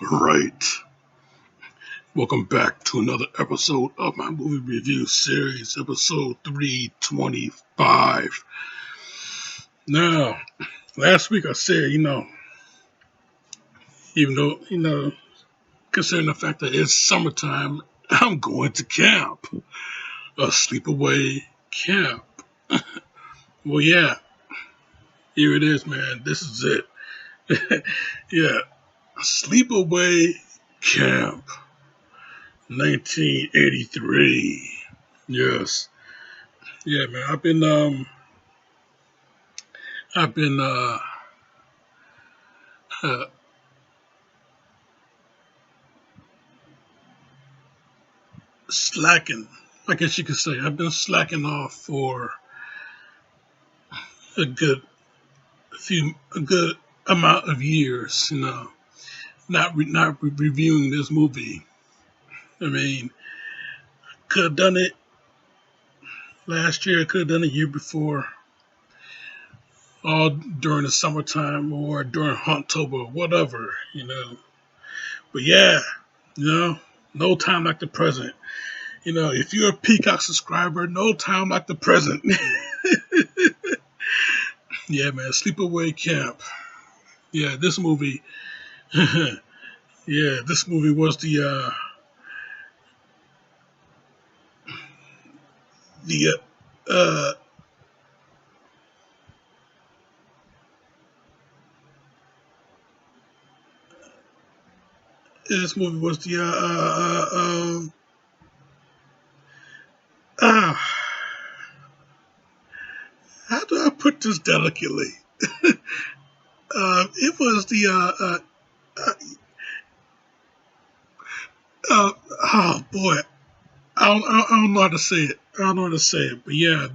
Right. Welcome back to another episode of my movie review series, episode 325. Now, last week I said, even though, considering the fact that it's summertime, I'm going to camp. A sleepaway camp. Well, yeah, here it is, man. This is it. Yeah, sleepaway camp, 1983. Yes. Yeah, man. I've been uh, slacking. I guess you could say I've been slacking off for a good a good amount of years. Not reviewing this movie. I mean, could have done it last year. Could have done it year before, all during the summertime or during October, whatever. But yeah, you know, no time like the present. If you're a Peacock subscriber, no time like the present. Yeah, man, Sleepaway Camp. Yeah, this movie. Yeah, this movie was the this movie was the how do I put this delicately? It was the uh, uh, oh boy, I don't know how to say it. I don't know how to say it, but yeah.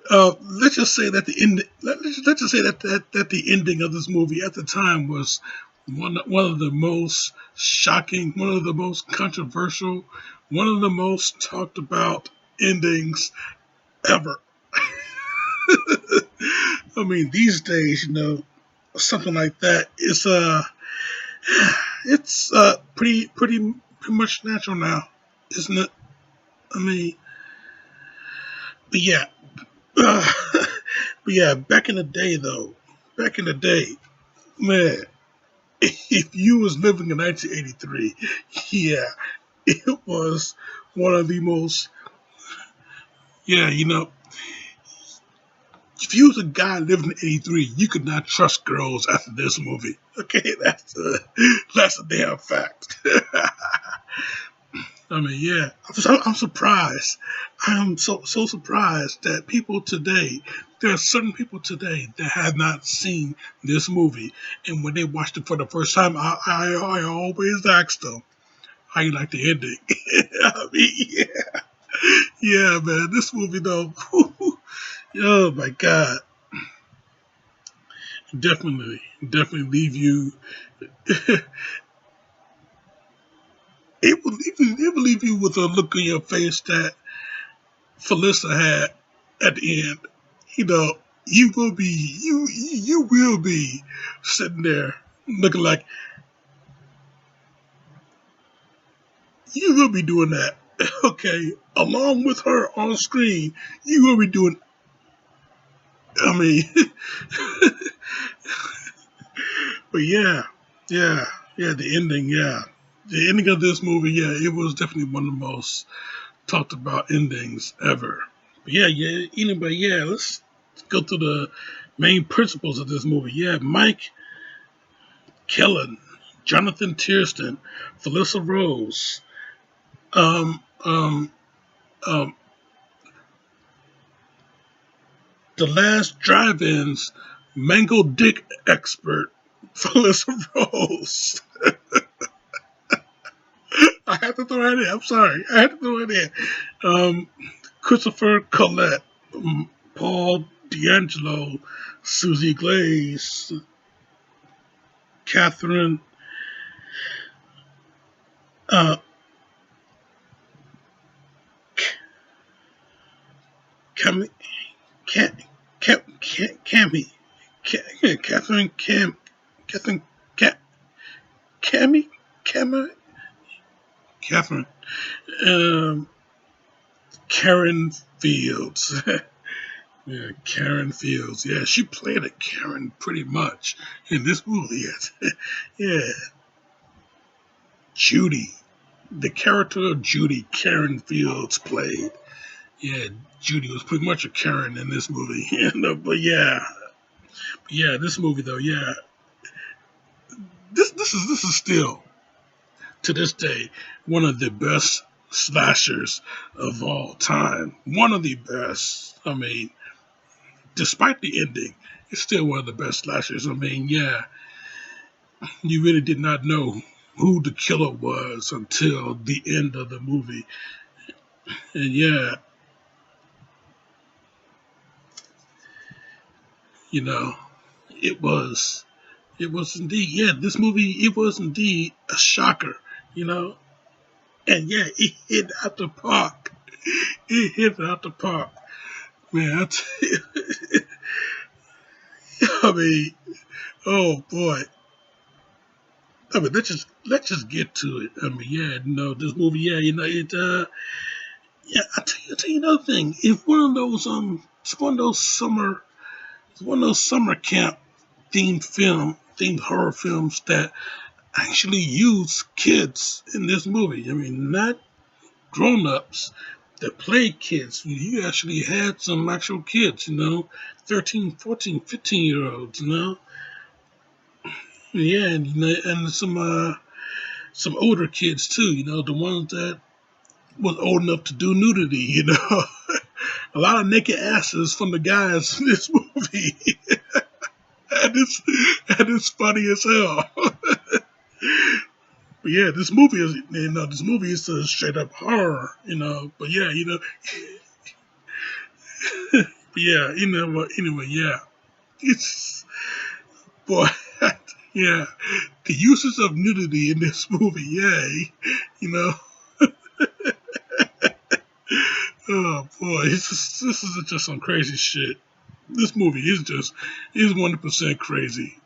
Let's just say that the end. Let's just say that the ending of this movie at the time was one of the most shocking, one of the most controversial, one of the most talked about endings ever. I mean, these days, something like that is it's pretty much natural now, isn't it? I mean, but yeah, uh, but yeah, back in the day though, back in the day, man, if you was living in 1983, yeah, it was one of the most, yeah, if you was a guy living in 83, you could not trust girls after this movie. Okay, that's a damn fact. I mean, yeah, I'm surprised. I'm so surprised that people today, there are certain people today that have not seen this movie, and when they watched it for the first time, I always ask them, "How you like the ending?" I mean, yeah, yeah, man, this movie though, oh my god, definitely leave you. It will leave you with a look on your face that Felissa had at the end. You know, you will be sitting there looking like you will be doing that. Okay, along with her on screen, you will be doing. I mean, but yeah, the ending, yeah, the ending of this movie, yeah, it was definitely one of the most talked about endings ever. But anyway, yeah, let's go through the main principles of this movie. Yeah, Mike Kellen, Jonathan Tiersten, Felissa Rose, um, um, um, the last drive-ins, Mango Dick expert, Felissa Rose. I had to throw that in. I'm sorry. I had to throw it in. Christopher Collette, Paul D'Angelo, Susie Glaze, Catherine, uh, Cam, Cam, Cammy, Catherine Cam, Catherine Cam, Cammy, Cammy, Catherine, um, Karen Fields. Yeah, Karen Fields. Yeah, she played a Karen pretty much in this movie. Yeah, Judy. The character of Judy, Karen Fields played. Yeah, Judy was pretty much a Karen in this movie. But yeah, this movie though, yeah, this is still to this day one of the best slashers of all time. One of the best. I mean, despite the ending, it's still one of the best slashers. I mean, yeah, you really did not know who the killer was until the end of the movie. And yeah, you know, it was it was indeed, yeah, this movie, it was indeed a shocker, you know. And yeah, it hit out the park. It hit out the park. Man, I mean, oh boy. I mean, let's just get to it. I mean, yeah, this movie, yeah, yeah, I tell you another thing. It's one of those summer camp themed horror films that actually use kids in this movie. I mean, not grown-ups that played kids. You actually had some actual kids, 13, 14, 15-year-olds, Yeah, and some older kids too, the ones that was old enough to do nudity. A lot of naked asses from the guys in this movie. and it's funny as hell. But yeah, this movie is a straight up horror. But yeah, but yeah, what? Anyway, yeah, it's boy, yeah, the uses of nudity in this movie, yeah, you know, oh boy, this is just some crazy shit. This movie is 100% crazy.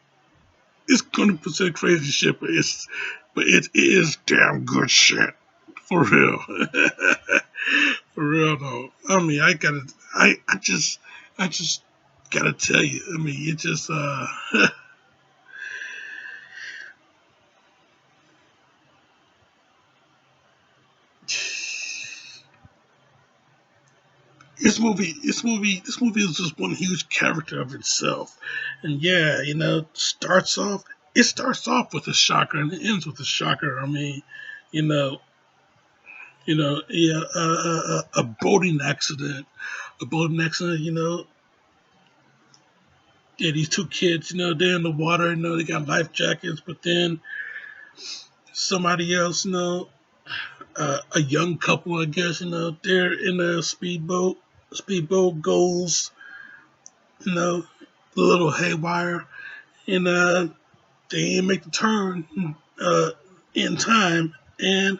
It's 100% crazy shit, but it is damn good shit for real. For real though. I mean, I just gotta tell you. I mean, it just this movie is just one huge character of itself, and yeah, it starts off with a shocker and it ends with a shocker. I mean, you know, yeah, a boating accident. Yeah, these two kids, they're in the water. They got life jackets, but then somebody else, a young couple, I guess, they're in a speedboat. Speedboat goes, a little haywire, and they didn't make the turn in time. And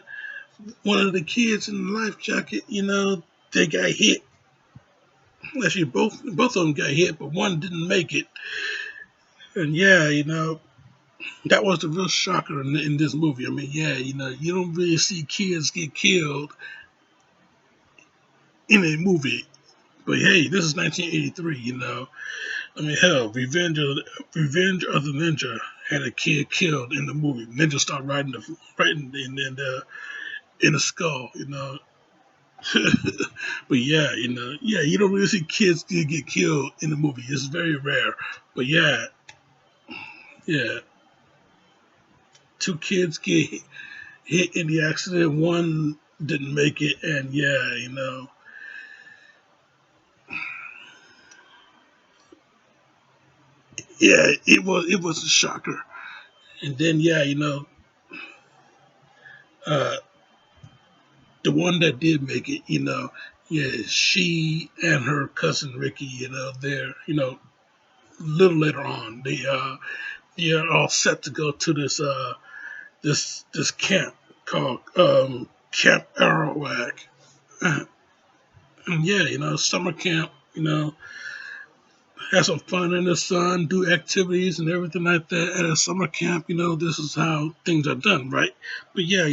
one of the kids in the life jacket, they got hit. Actually, both of them got hit, but one didn't make it. And yeah, that was the real shocker in this movie. I mean, yeah, you don't really see kids get killed in a movie. But hey, this is 1983. I mean, hell, Revenge of the Ninja had a kid killed in the movie. Ninja started riding in the skull. But yeah, yeah, you don't really see kids get killed in the movie. It's very rare. But yeah, yeah, two kids get hit in the accident. One didn't make it, and yeah, yeah, it was a shocker. And then yeah, uh, the one that did make it, yeah, she and her cousin Ricky, they're a little later on, they're all set to go to this camp called Camp Arawak. And yeah, summer camp, have some fun in the sun, do activities and everything like that at a summer camp. This is how things are done, right? But yeah,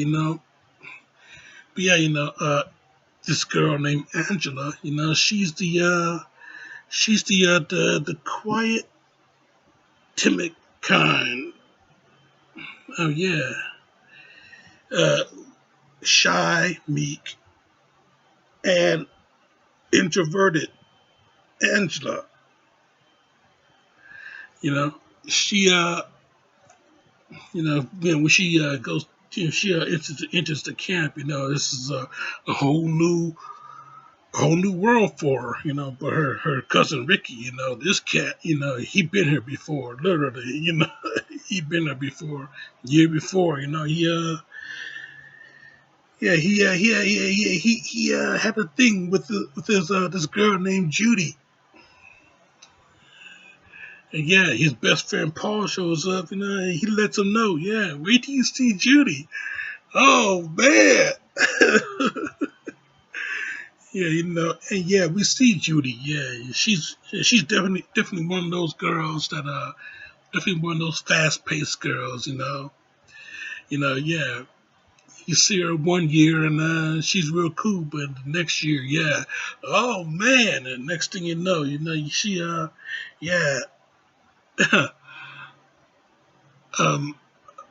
this girl named Angela, she's the quiet, timid kind. Oh yeah, uh, shy, meek, and introverted Angela. You know, she when she goes, she enters the camp. This is a whole new world for her. But her cousin Ricky, this cat, he been here before, literally. He been there before, year before. He had a thing with his this girl named Judy. And yeah, his best friend Paul shows up, and he lets him know, yeah, wait till you see Judy. Oh man. Yeah, and yeah, we see Judy. Yeah, she's definitely one of those girls that definitely one of those fast paced girls. Yeah. You see her one year and she's real cool, but the next year, yeah, oh man, and next thing she yeah, um,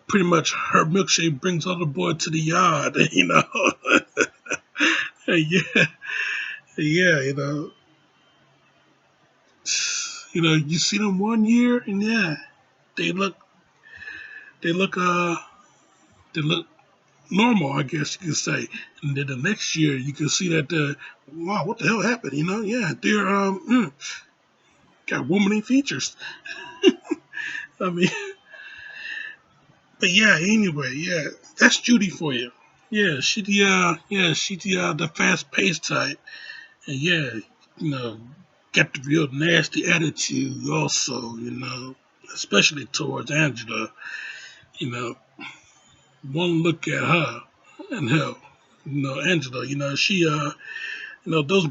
pretty much her milkshake brings all the boy to the yard. Yeah, yeah, you see them one year, and yeah, they look, they look, uh, they look normal, I guess you could say. And then the next year, you can see that, wow, what the hell happened? Yeah, they're got womanly features. I mean, but yeah, anyway, yeah, that's Judy for you. Yeah, she the fast paced type, and yeah, you know, got the real nasty attitude also, especially towards Angela. You know, one look at her and hell, Angela, those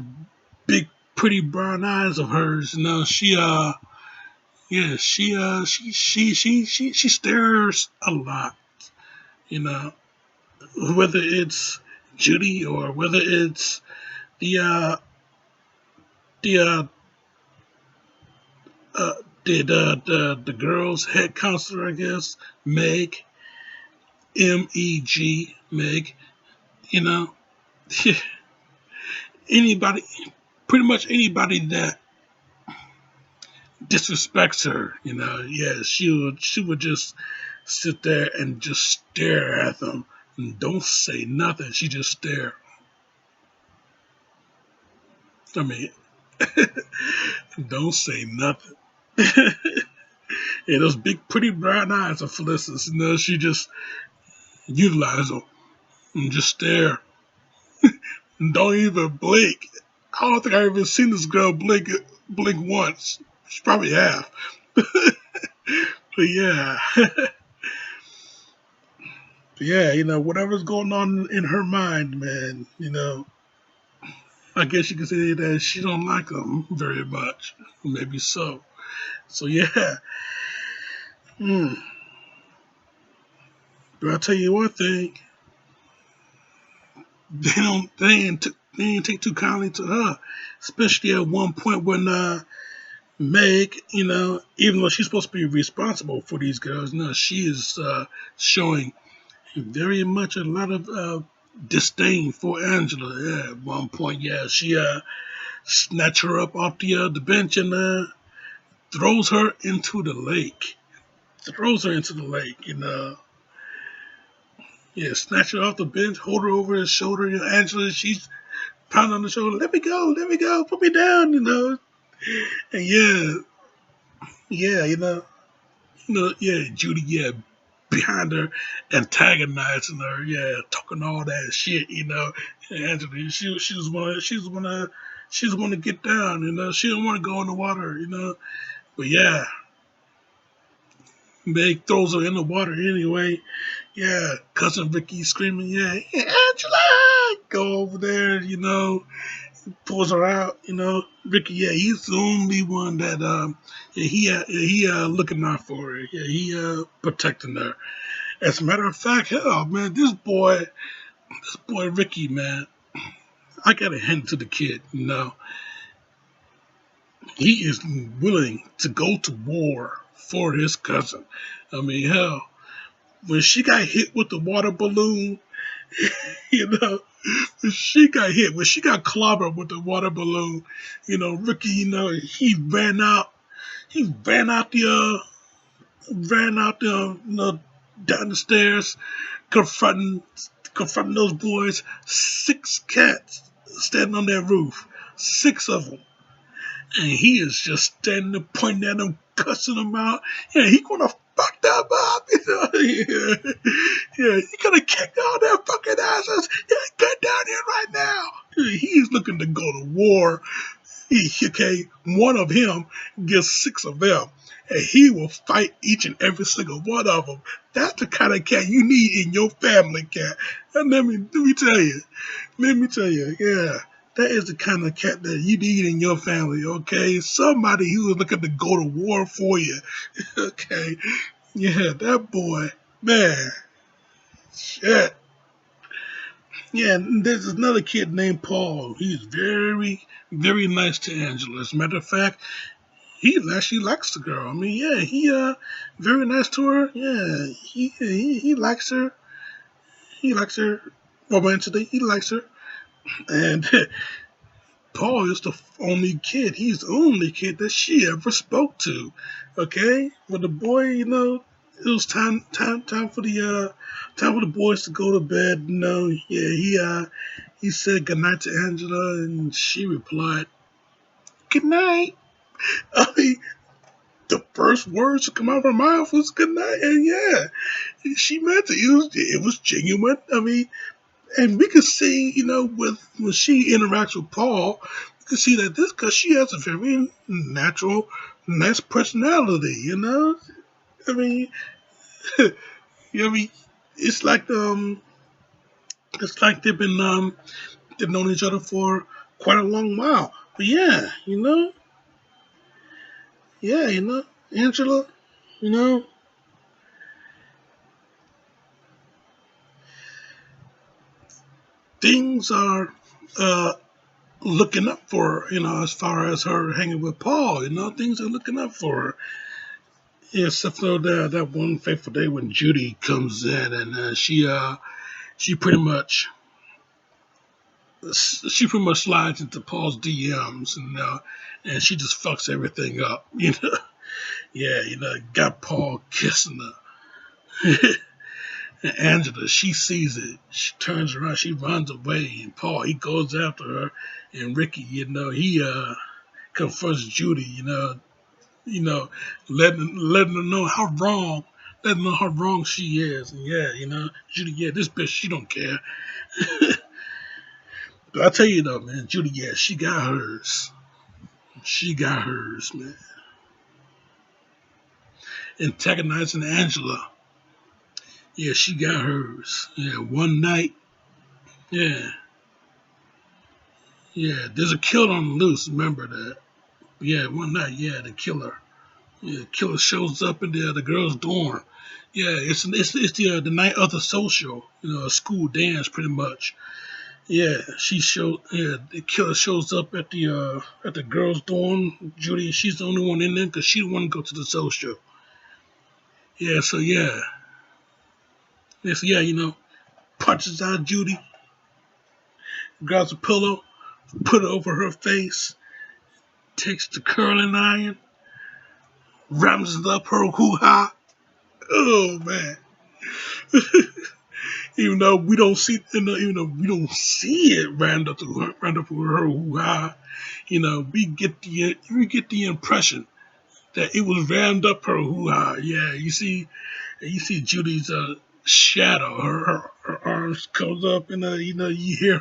big pretty brown eyes of hers, she stares a lot, you know, whether it's Judy or whether it's the the uh, the girl's head counselor, I guess, Meg, Meg, Meg. You know, anybody, pretty much anybody that disrespects her, yeah, she would just sit there and just stare at them and don't say nothing. She just stare. I mean, don't say nothing. Yeah, those big, pretty brown eyes of Felissa, she just utilize them and just stare and don't even blink. I don't think I've even seen this girl blink once. She probably have. But yeah, yeah, whatever's going on in her mind, man, I guess you could say that she don't like them very much. Maybe so. So yeah. Hmm. But I'll tell you one thing, they ain't take too kindly to her. Especially at one point when Meg, even though she's supposed to be responsible for these girls, no, she is showing very much a lot of disdain for Angela. Yeah, at one point, yeah, she snatched her up off the bench and throws her into the lake. Throws her into the lake, Yeah, snatch her off the bench, hold her over his shoulder. Angela, she's pounding on the shoulder. Let me go, put me down. And yeah, yeah, yeah, Judy, yeah, behind her, antagonizing her, yeah, talking all that shit, And Angela, she just wanna get down, She don't want to go in the water, But yeah, Meg throws her in the water anyway. Yeah, cousin Vicky screaming, yeah, Angela, go over there, pulls her out. Ricky, yeah, he's the only one that yeah, he looking out for her. Yeah, he protecting her. As a matter of fact, hell, man, this boy Ricky, man, I gotta hand it to the kid. He is willing to go to war for his cousin. I mean, hell, when she got hit with the water balloon, you know, when she got clobbered with the water balloon, Ricky, he ran out the, down the stairs, confronting, confronting those boys. 6 cats standing on that roof, 6 of them. And he is just standing there pointing at them, cussing them out. Yeah, he gonna fuck them up. Yeah, yeah, he gonna kick all their fucking asses. Yeah, get down here right now. Yeah, he's looking to go to war. Okay, one of him gets 6 of them, and he will fight each and every single one of them. That's the kind of cat you need in your family, cat. And let me tell you, yeah. That is the kind of cat that you need in your family, okay? Somebody who is looking to go to war for you, okay? Yeah, that boy, man, shit. Yeah, and there's another kid named Paul. He's very, very nice to Angela. As a matter of fact, he actually likes the girl. I mean, yeah, he very nice to her. Yeah, he likes her. He likes her romantically. He likes her, and Paul is the only kid. He's the only kid that she ever spoke to. Okay, when the boy, it was time for the boys to go to bed. Yeah, he said goodnight to Angela, and she replied, "Good night." I mean, the first words to come out of her mouth was "good night," and yeah, she meant it. It was genuine. I mean, and we could see, with when she interacts with Paul, we could see that this because she has a very natural, nice personality. I mean, I mean, it's like they've known each other for quite a long while. But yeah, yeah, Angela, you know, things are uh looking up for her, as far as her hanging with Paul, things are looking up for her. Yeah, except for that one fateful day when Judy comes in and she pretty much slides into Paul's DMs and she just fucks everything up. Yeah, got Paul kissing her. And Angela, she sees it. She turns around, she runs away, and Paul, he goes after her. And Ricky, he confronts Judy, you know, letting her know how wrong she is. And yeah, Judy, yeah, this bitch, she don't care. But I tell you though, man, Judy, yeah, she got hers. She got hers, man. Antagonizing Angela, yeah, she got hers. Yeah, one night, yeah, yeah. There's a killer on the loose. Remember that? Yeah, one night, yeah, the killer. Yeah, the killer shows up in the girl's dorm. Yeah, it's the night of the social, a school dance, pretty much. Yeah, the killer shows up at the girls' dorm. Judy, she's the only one in there because she didn't want to go to the social. Yeah, so yeah, punches out Judy, grabs a pillow, put it over her face, takes the curling iron, rams it up her hoo ha. Oh man. Even though we don't see, even though we don't see it ran up through her hoo ha, we get the impression that it was rammed up her hoo ha. Yeah, you see Judy's shadow. Her arms comes up, and you hear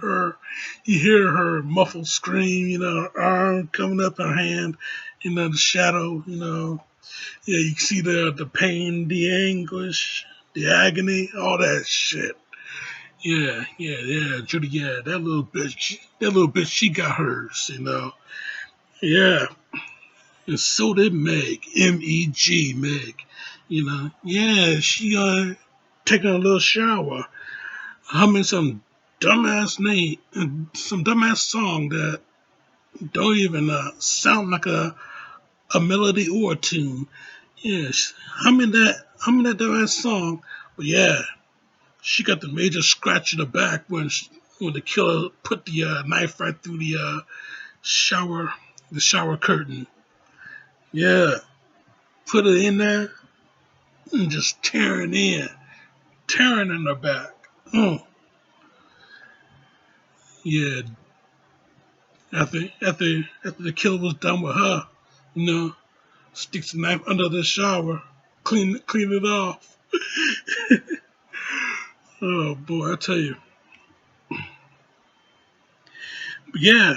her muffled scream. Her arm coming up, her hand, the shadow. Yeah, you see the pain, the anguish, the agony, all that shit. yeah, Judy, yeah, that little bitch, she got hers, Yeah, and so did Meg, M-E-G, Meg, Yeah, she taking a little shower, humming some dumbass song that don't even sound like a melody or a tune. Yes, humming that dumbass song. But yeah, she got the major scratch in the back when the killer put the knife right through shower, the shower curtain. Yeah, put it in there and just tearing in her back. Oh, yeah. After the killer was done with her, you know, sticks the knife under the shower, clean it off. Oh boy, I tell you. But yeah,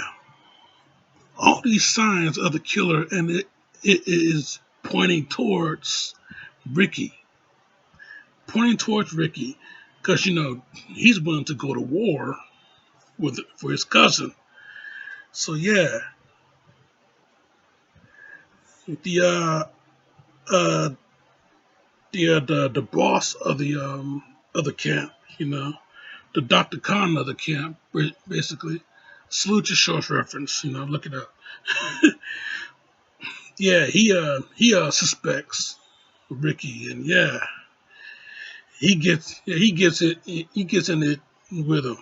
all these signs of the killer, and it is Ricky, pointing towards Ricky, because he's willing to go to war for his cousin. So yeah, the uh the boss of the camp, the Dr. Khan of the camp, basically. Salute your short reference, look it up. Yeah, he suspects Ricky, and yeah, he gets in it with him.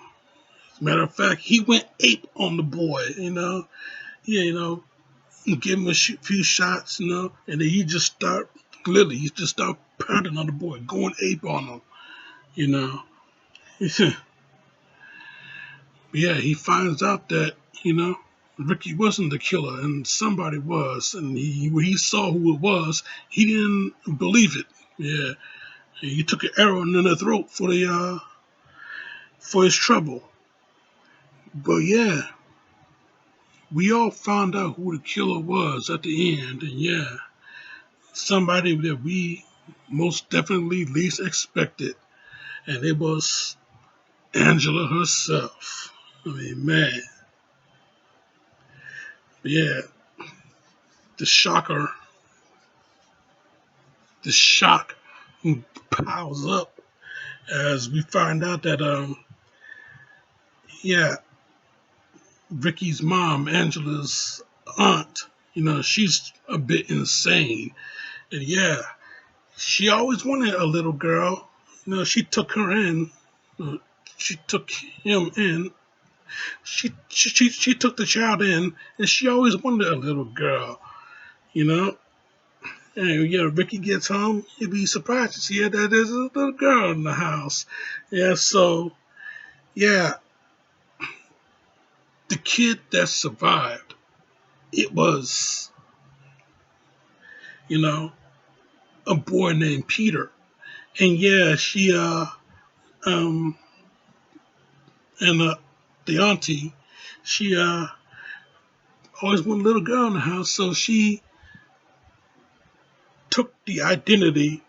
As a matter of fact, he went ape on the boy, Yeah, give him a few shots, and then he just start pounding on the boy, going ape on him, you know. Yeah, he finds out that, Ricky wasn't the killer and somebody was, and when he saw who it was, he didn't believe it. Yeah, he took an arrow in the throat for his trouble. But yeah, we all found out who the killer was at the end, and yeah, somebody that we most definitely least expected, and it was Angela herself. I mean, man, yeah, the shocker, the shock piles up as we find out that yeah, Ricky's mom, Angela's aunt, she's a bit insane, and yeah, she always wanted a little girl. She took her in. uh, She took him in. She took the child in, and she always wanted a little girl. You know, and yeah, Ricky gets home, he'll be surprised to see that there's a little girl in the house. Yeah, so yeah, the kid that survived, it was, you know, a boy named Peter. And yeah, she um and the auntie, she always wanted a little girl in the house, so she took the identity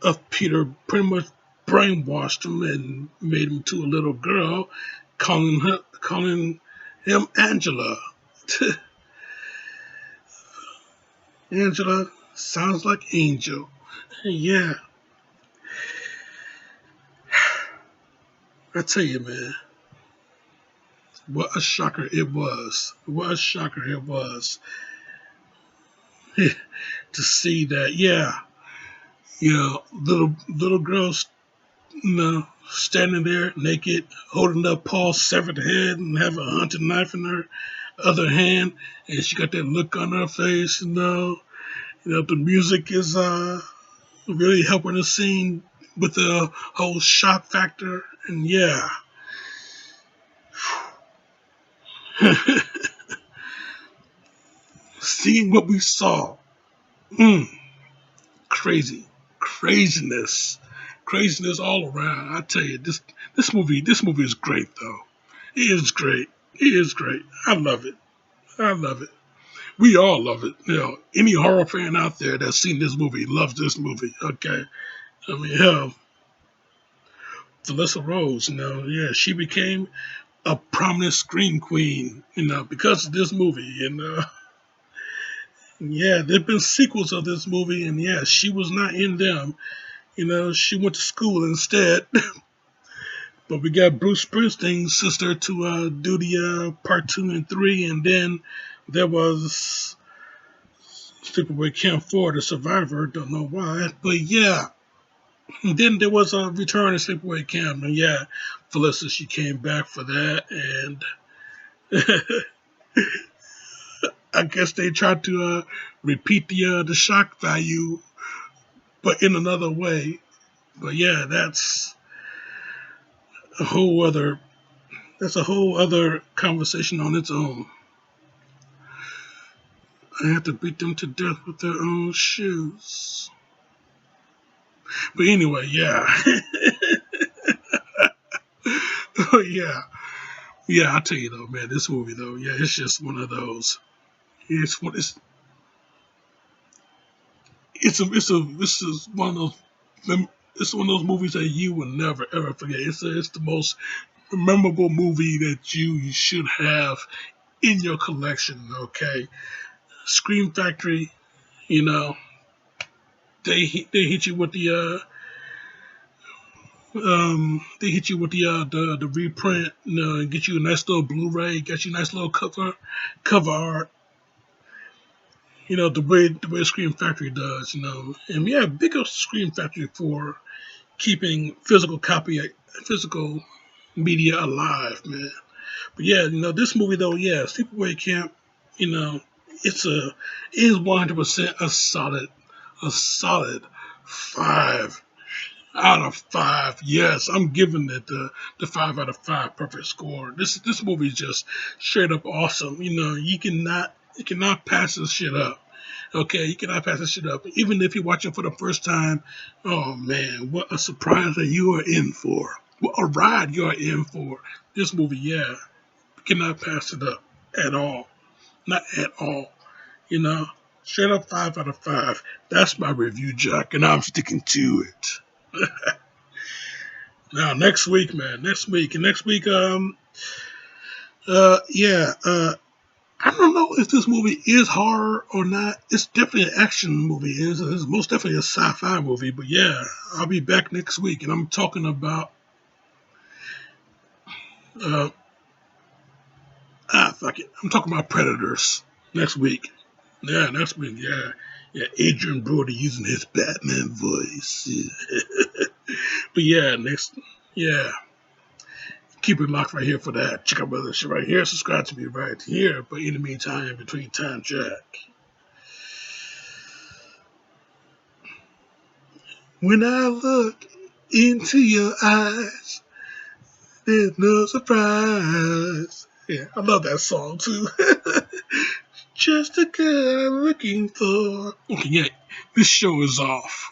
of Peter, pretty much brainwashed him and made him to a little girl, calling him Angela. Angela sounds like angel. Yeah, I tell you, man, what a shocker it was. What a shocker it was to see that. Yeah, little girls, standing there naked, holding up Paul's severed head and have a hunting knife in her other hand, and she got that look on her face. The music is really helping the scene with the whole shock factor, and yeah. Seeing what we saw, mm, crazy, craziness, craziness all around. I tell you, this movie is great though. It is great. It is great. I love it. I love it. We all love it. Any horror fan out there that's seen this movie loves this movie. Okay, I mean, hell, Felissa Rose, yeah, she became a prominent scream queen, because of this movie. And yeah, there've been sequels of this movie, and yeah, she was not in them. She went to school instead. But we got Bruce Springsteen's sister to do the part 2 and 3, and then there was Sleepaway Camp 4, The Survivor. Don't know why, but yeah. And then there was a return to Sleepaway Camp, and yeah, Felissa, she came back for that, and I guess they tried to repeat the shock value, but in another way. But yeah, a whole other that's a whole other conversation on its own. I have to beat them to death with their own shoes. But anyway, yeah. Oh yeah. Yeah, I tell you though, man, this movie though, yeah, it's just one of those. It's one it's one of those it's one of those movies that you will never ever forget. It's the most memorable movie that you should have in your collection, okay? Scream Factory, you know, they hit you with the reprint, and get you a nice little Blu-ray, get you a nice little cover art, the way Scream Factory does, and yeah, big up Scream Factory for keeping physical media alive, man. But yeah, this movie though, yeah, Sleepaway Camp, you know, it's a is 100% a solid 5 out of 5. Yes, I'm giving it the 5 out of 5 perfect score. This movie is just straight up awesome. You cannot pass this shit up. Okay, you cannot pass this shit up. Even if you're watching for the first time, oh man, what a surprise that you are in for. What a ride you are in for. This movie, yeah, you cannot pass it up at all. Not at all. You know, straight up 5 out of 5. That's my review, Jack, and I'm sticking to it. Now next week, man, next week, yeah, I don't know if this movie is horror or not. It's definitely an action movie. It's most definitely a sci-fi movie. But yeah, I'll be back next week, and I'm talking about uh fuck it. I'm talking about Predators next week. Yeah, next week. Yeah, yeah. Adrian Brody using his Batman voice. But yeah, yeah. Keep it locked right here for that. Check out my other shit right here. Subscribe to me right here. But in the meantime, in between time, Jack. When I look into your eyes, there's no surprise. Yeah, I love that song too. Just the girl I'm looking for. Okay, yeah, this show is off.